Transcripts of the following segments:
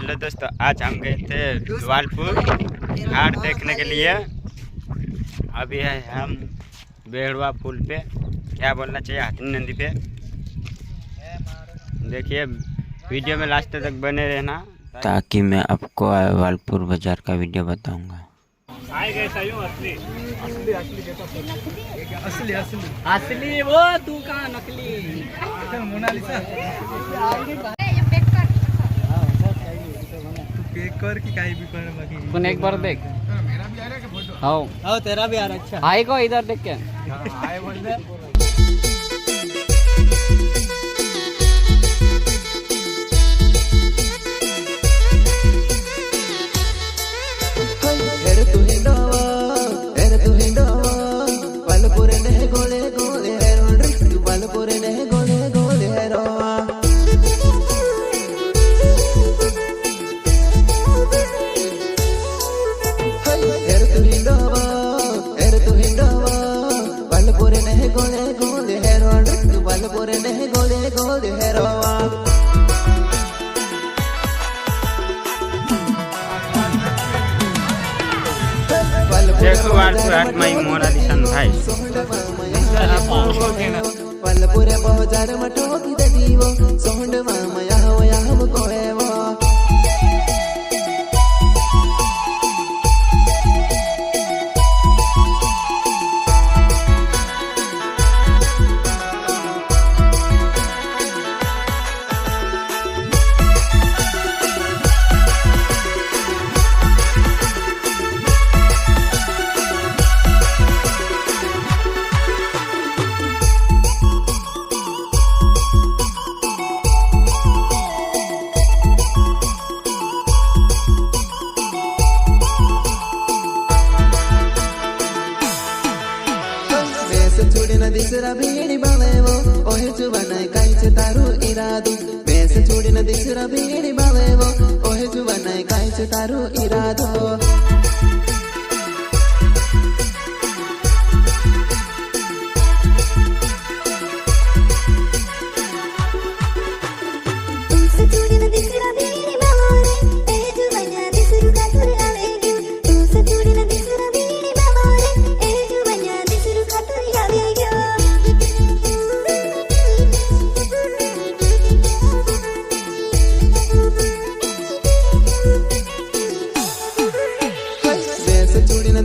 Hello दोस्तों, आज हम गए थे जवालपुर घाट देखने के लिए। अभी है हम बेड़वा पुल पे, क्या बोलना चाहिए, हाथनी नदी पे। देखिए वीडियो में लास्ट तक बने रहना ताकि मैं आपको जवालपुर बाजार का वीडियो बताऊंगा। असली वो तू कहाँ नकली मोनालिसा कर की काही भी कर बाकी कौन एक बार देख। मेरा भी आ रहा है फोटो। हाँ तेरा भी आ रहा है। अच्छा हाय को इधर देख के हाय बोल दे। देखो वालपुर माई मोनालिसा भाई वालपुरे बाजार मठो की दीवो सोंड मामा याहो याहो कोएवो दिसरा बीड़ी बालेवो ओहे जुबानाय कायचे तारू इरादू बेस छोड़ीन दिसरा बीड़ी बालेवो ओहे जुबानाय कायचे तारू इरादो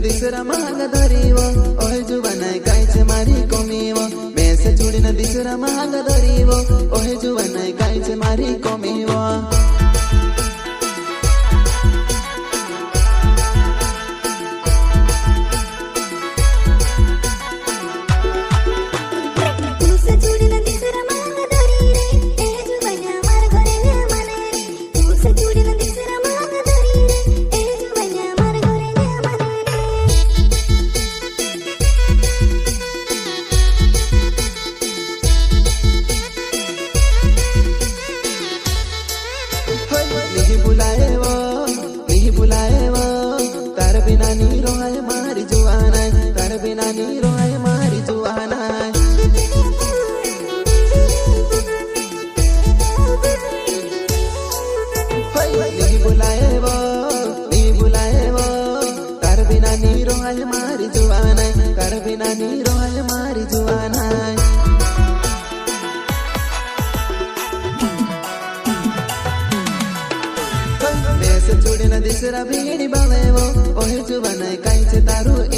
दिसरा मांग धरीवो ओहे जुबानाय कायचे मारी कोमीवो बेस छोड़ीन दिसरा मांग धरीवो ओहे जुबानाय कायचे मारी कोमीवो तार बिना नी रोए मारी जुआना तार बिना नी रोए मारी जुआना नी बुलाए वो तार बिना नी रोए मारी जुआना तार बिना नी रोए मारी जुआना छोड़ीन दिसरा बीड़ी बालेवो ओहे